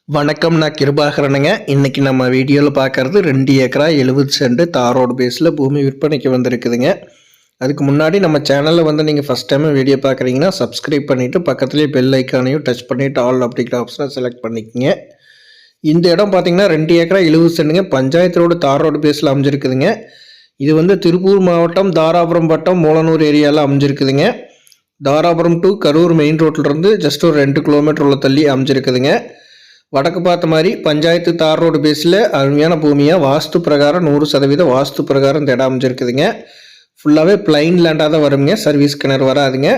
வணக்கம், நான் கிருபாகரனுங்க. இன்னைக்கு நம்ம வீடியோவில் பார்க்கறது 2 ஏக்கரா 70 சென்ட் தார் ரோடு பேஸில் பூமி விற்பனைக்கு வந்திருக்குதுங்க. அதுக்கு முன்னாடி நம்ம சேனலில் நீங்கள் ஃபஸ்ட் டைம் வீடியோ பார்க்குறீங்கன்னா சப்ஸ்கிரைப் பண்ணிவிட்டு பக்கத்துலேயே பெல் ஐக்கானையும் டச் பண்ணிவிட்டு ஆல் அப்படிங்கிற ஆப்ஷனை செலக்ட் பண்ணிக்கோங்க. இந்த இடம் பார்த்திங்கன்னா 2 ஏக்கரா 70 சென்ட்டுங்க. பஞ்சாயத்து ரோடு தார் ரோடு பேஸில் அமைஞ்சிருக்குதுங்க. இது திருப்பூர் மாவட்டம் தாராபுரம் வட்டம் மூலனூர் ஏரியாவில் அமைஞ்சிருக்குதுங்க. தாராபுரம் டு கரூர் மெயின் ரோட்டிலிருந்து ஜஸ்ட் ஒரு 2 கிலோமீட்டர் உள்ள தள்ளி அமைஞ்சிருக்குதுங்க. வடக்கு பார்த்த மாதிரி பஞ்சாயத்து தார் ரோடு பேஸில் அருமையான பூமியாக வாஸ்து பிரகாரம் 100% வாஸ்து பிரகாரம் இந்த இடம் அமைஞ்சிருக்குதுங்க. ஃபுல்லாகவே பிளைன் லேண்டாக தான் வருங்க, சர்வீஸ் கிணறு வராதுங்க.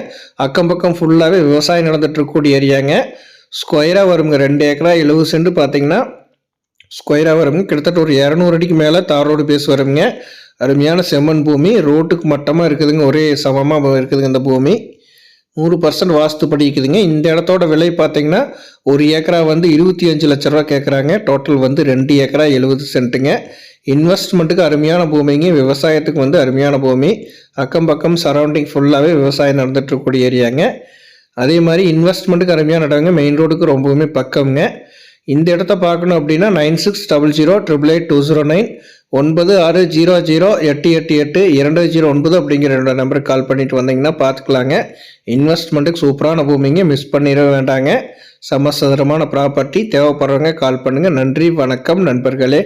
அக்கம் பக்கம் ஃபுல்லாகவே விவசாயம் நடந்துட்டு இருக்கக்கூடிய ஏரியாங்க. ஸ்கொயராக வருங்க. 2 ஏக்கரா 70 சென்ட் பார்த்தீங்கன்னா ஸ்கொயராக வருங்க. கிட்டத்தட்ட ஒரு 200 அடிக்கு மேலே தார் ரோடு பேஸ் வருங்க. அருமையான செம்மண் பூமி, ரோட்டுக்கு மட்டமாக இருக்குதுங்க, ஒரே சமமாக இருக்குதுங்க. இந்த பூமி 100% வாஸ்து படிக்குதுங்க. இந்த இடத்தோட விலை பார்த்தீங்கன்னா ஒரு ஏக்கரா 25 லட்ச ரூபா கேட்குறாங்க. டோட்டல் 2 ஏக்கரா 70 சென்ட்டுங்க. இன்வெஸ்ட்மெண்ட்டுக்கு அருமையான பூமிங்க, விவசாயத்துக்கு அருமையான பூமி. அக்கம் பக்கம் சரௌண்டிங் ஃபுல்லாகவே விவசாயம் நடந்துட்டு இருக்கக்கூடிய ஏரியாங்க. அதே மாதிரி இன்வெஸ்ட்மெண்ட்டுக்கு அருமையான இடங்க, மெயின் ரோடுக்கு ரொம்பவுமே பக்கம்ங்க. இந்த இடத்த பார்க்கணும் அப்படின்னா 9600888209 9600888209 அப்படிங்கிற என்னோட நம்பருக்கு கால் பண்ணிட்டு வந்தீங்கன்னா பார்த்துக்கலாங்க. இன்வெஸ்ட்மெண்ட்டுக்கு சூப்பரான பூமிங்க, மிஸ் பண்ணிட வேண்டாங்க. சமசதுரமான ப்ராப்பர்ட்டி தேவைப்படுறவங்க கால் பண்ணுங்கள். நன்றி, வணக்கம் நண்பர்களே.